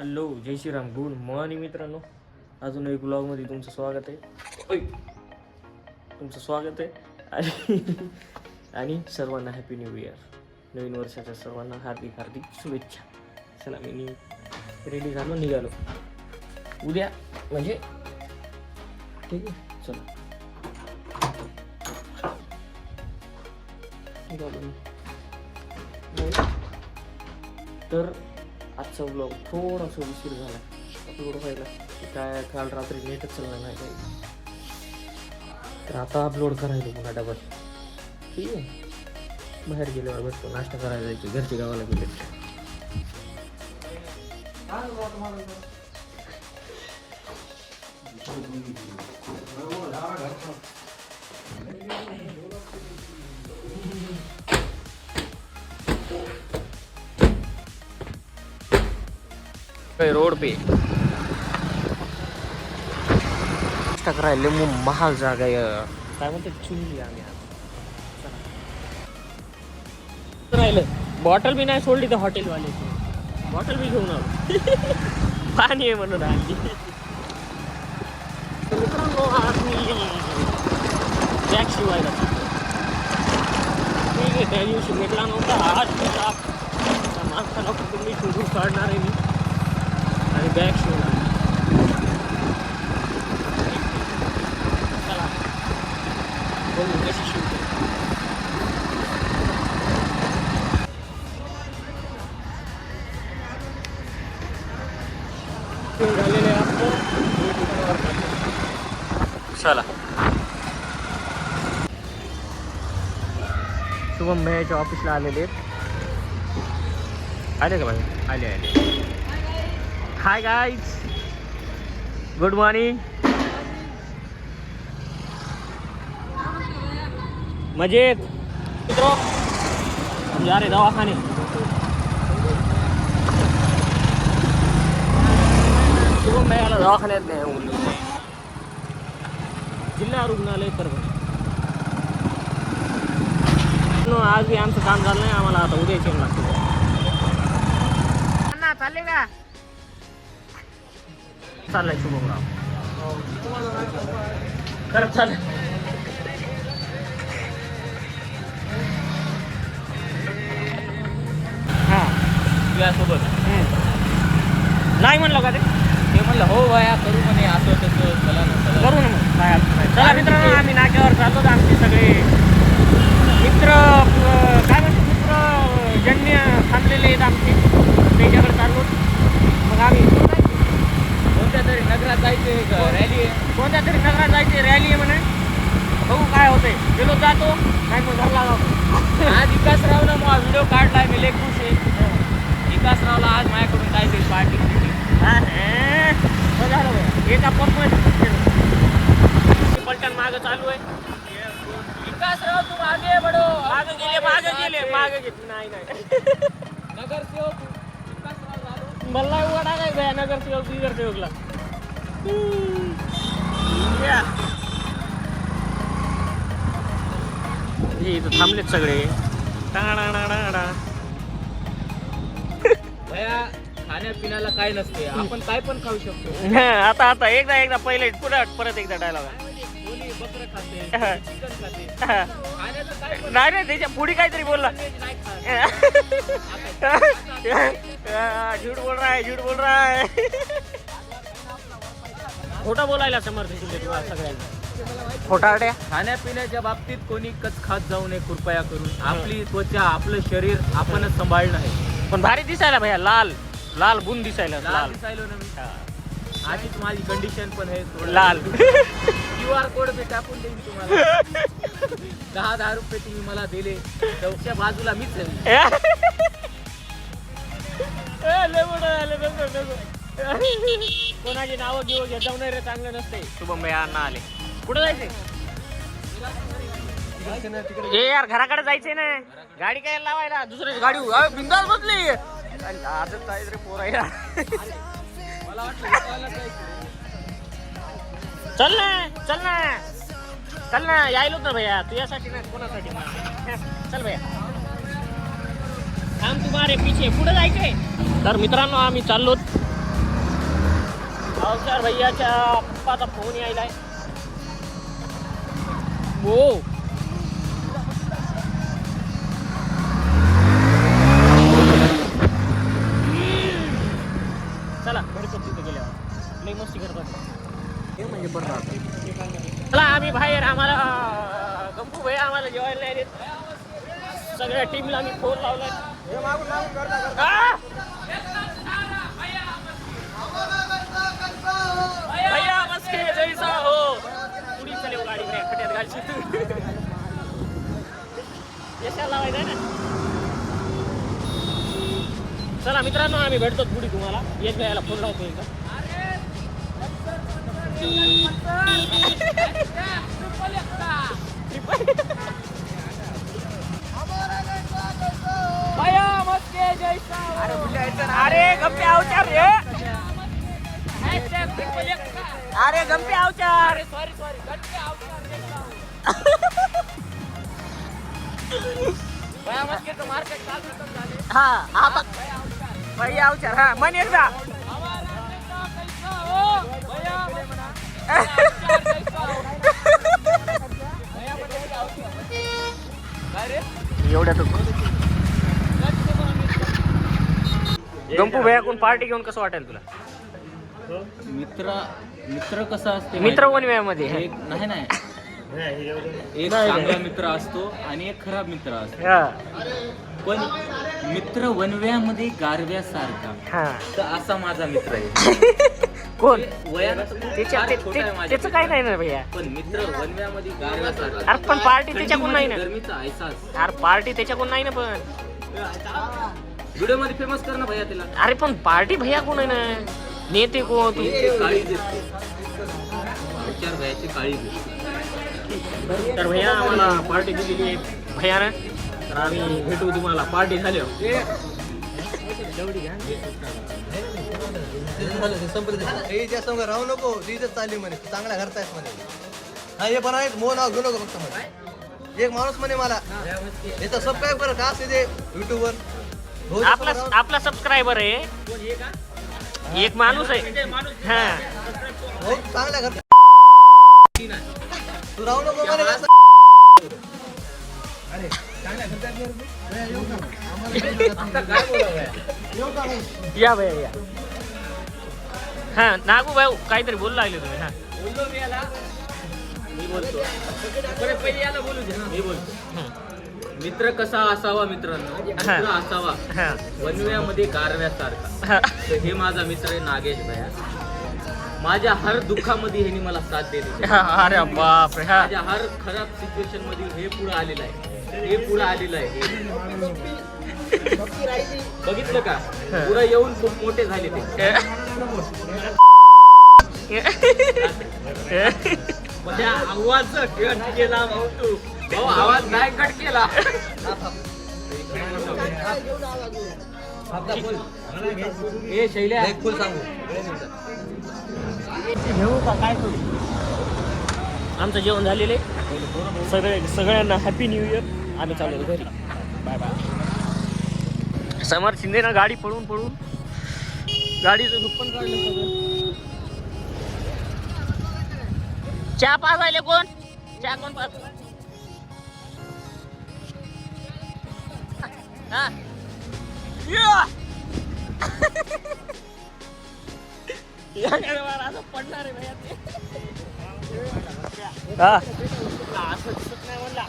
Hello, जय Shriram, good morning मित्रांनो. अजून एक ब्लॉगमध्ये तुमचं स्वागत आहे. तुमचं स्वागत आहे आणि सर्वांना हॅपी न्यू इयर. नवीन वर्षाच्या सर्वांना हार्दिक हार्दिक शुभेच्छा. चला, मी रेडी झालो, निघालो उद्या म्हणजे ठीक आहे. चला निघालो मी. तर आजचा ब्लॉग थोडासा उशीर झाला अपलोड व्हायला. काय काल रात्री नेटच चालणार नाही काही, तर आता अपलोड करायला पुन्हा डबल. ठीक आहे, बाहेर गेल्यावर भेटतो, नाश्ता करायला जायचं, घरचे गावाला गेले. रोड पे नाश्ता करायला मग महाग जागा आहे. काय म्हणते चुनली आम्ही राहिलं. बॉटल बी नाही सोडली तर हॉटेलवाल्याची बॉटल बी घेऊन आलो. पाणी आहे म्हणून आणली. मित्रांनो, बॅग शिवायला ठीक आहे. त्या दिवशी भेटला नव्हता, आज माणसाला कुठून मी शोधून काढणार आहे मी आणि बॅग शिवणार. चला बघू कशी शिवते. झालेले आपण चला. शुभम भैयाच्या ऑफिसला आलेले आहेत. आले का भाई? आले. Hi guys, good morning. मजेत मित्रों, हम जा रहे दवाखाने. शुभम भैयाला दवाखान्यात नाही, जिल्हा रुग्णालय परभणी. आज बी आमचं काम झालं नाही, आम्हाला आता उद्या चेक लागतो. चालले का? चाललाय शुभमराव, खरंच चाललंय. हां, तुझ्यासोबत नाही म्हणलं का ते म्हणलं हो वया करू म्हणे, असं तसं. चला करू ना मग, काय चला मित्रांनो, आम्ही नाक्यावर चाललो. आमचे सगळे मित्र, काय म्हणते, मित्र जन्य थांबलेले आहेत आमचे, त्याच्याकडे चाललो. मग आम्ही कोणत्या तरी नगरात जायचे, रॅली आहे. कोणत्या तरी नगरात जायचे, रॅली आहे म्हणे. बघू काय होतंय. गेलो जातो, नाही मग घरला जातो. आज विकासरावनं मग व्हिडिओ काढलाय, मी लय खुश आहे. विकासरावला आज माझ्याकडून काहीतरी पार्टी झालं. एका परपंच पलटण मागं चालू आहे. विकासराव तू मागे बडो, मागे गेले. नाही नगरसेवक मला उघडा काय भया, नगरसेवकला हे इथं थांबलेत सगळे. भया, खाण्यापिण्याला काय नसते, आपण काय पण खाऊ शकतो. आता एकदा पहिले परत एकदा डायलॉग. बकरं खाते, चिकन खाते, नाही त्याच्या पुढे काहीतरी बोलला. झूठ बोल रहा है. खोटं बोलायला समर्थ सगळ्यांना. खोटारड्या. खाण्यापिण्याच्या बाबतीत कोणी कच खात जाऊ नये कृपया करून. आपली त्वचा, आपलं शरीर आपणच सांभाळणं आहे. पण भारी दिसायला भैया, लाल बुन दिसायला. लाल दिसायलो ना मी. आधीच माझी कंडिशन पण आहे लाल. QR कोड मी टाकून देईन तुम्हाला. 10 रुपये तुम्ही मला दिले, चौकच्या बाजूला मीच कोणाची नावं घेऊ जाऊ नाही रे, चांगलं नसते. शुभम भैया अण्णा आले. कुठं जायचंय? ए यार, घराकडे जायचंय ना. गाडी काय लावायला दुसऱ्याची गाडी बिंदास बसली. आजच जायचं रे पोरायला. चल ना यायलो ना भैया, तुझ्यासाठी ना कोणासाठी. चल भैया, हम तुम्हारे पीछे. पुढे जायचंय. तर मित्रांनो, आम्ही चाललो भाऊचार भैयाच्या पप्पाचा फोन यायलाय. हो चला भेटतो तिथे गेल्यावर लई मस्ती करतात म्हणजे बरं. चला आम्ही बाहेर. आम्हाला गंपू भैया आम्हाला जेवायला नाही देत. सगळ्या टीमला आम्ही फोन लावलाय. भैया बस के जैसा हो पुढी चले गाडी खट्यात घालशी यशा लावायचं ना. चला मित्रांनो आम्ही भेटतो पुढे तुम्हाला. एक वेळेला फोन लावतो एकदा. अरे गप्पे अवचार रे. अरे गप्पे अवचार. हा भैया अवचार. हा मन एकदा एवढ्यात गंपू भैयाकडून पार्टी घेऊन कसं वाटेल तुला? मित्र कसा असते मित्र वनव्यामध्ये नाही नाही एक चांगला मित्र असतो आणि एक खराब मित्र असतो. पण मित्र वनव्यामध्ये गारव्यासारखा तर असा माझा मित्र आहे. कोण वयानं त्याचं काय नाही ना भैया. पण मित्र वनव्यामध्ये गारव्यासारखा. अरे पण पार्टी त्याच्याकडून नाही ना. गरमीचा अहसास. अरे पार्टी त्याच्याकडून नाही ना. पण व्हिडिओ मध्ये फेमस कर ना भैया त्याला. अरे पण पार्टी भैया कोण आहे ना. नेते कोण तू? काळी दिसते. विचार भैयाची काळी दिसते. तर भैया आम्हाला पार्टी दिलेली आहे भैयानं. तर आम्ही भेटू तुम्हाला पार्टी झाल्यावर. राहू नको तिथेच चालली म्हणे. चांगला घरचा आहेस म्हणे. हा हे पण आहे मोह नाव घेऊ नको फक्त म्हणे. एक माणूस म्हणे मला याचा सबस्क्राईब करा का असते ते युट्यूबवर. आपला सबस्क्रायबर आहे एक माणूस आहे. हा हो चांगल्या घरचा तू राहू नको म्हणे. अरे या भैया या. हा नागू भाऊ काहीतरी बोलू लागले तुम्ही. हा मी बोलतो. पहिले याला बोलू दे. मी बोलतो. मित्र कसा असावा मित्रांनो. मित्र असावा वनव्यामध्ये गारव्यासारखा. तर हे माझा मित्र आहे नागेश भैया. माझ्या हर दुःखामध्ये ह्यांनी मला साथ देते. अरे बाप रे. माझ्या हर खराब सिच्युएशन मध्ये हे पुढे आलेलं आहे. हे पुढे आलेलं आहे. बघितलं का पुढे येऊन खूप मोठे झाले ते. त्या आवाज कट केला भाऊ तू. भाऊ आवाज नाही कट केला. हे शैल्या फुल सांगू घेऊ का काय करू. आमचं जेवण झालेलं आहे. सगळ्यांना हॅपी न्यू इयर. आम्ही चालू घरी. Bye bye. समर शिंदे ना गाडी पळून गाडीचं दुप्पण काढलं सगळं. चहा पाजायले कोण? चहा कोण पाज? पडणार आहे भैया ते. असं दिसत नाही म्हणला.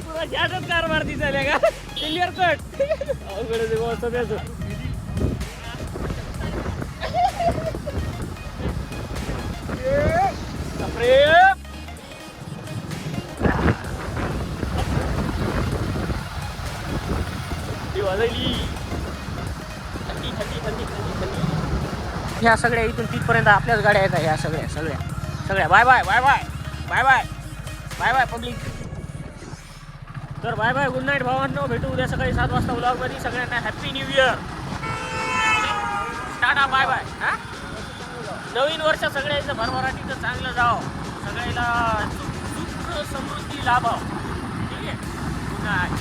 तुला जास्तच कारभार दिसायला का? क्लिअर कट अवघड सध्याच. ह्या सगळ्या इथून तिथपर्यंत आपल्याच गाड्या आहेत. ह्या सगळ्या bye bye bye bye bye bye bye bye public. तर बाय बाय गुड नाईट भावांनो. भेटू उद्या सकाळी 7 वाजता व्लॉगमध्ये. सगळ्यांना happy new year. Tata bye bye. हा नवीन वर्ष सगळ्याचं भरभराटीचं चांगलं जावं. सगळ्याला सुख समृद्धी लाभावं. ठीक आहे. Good night.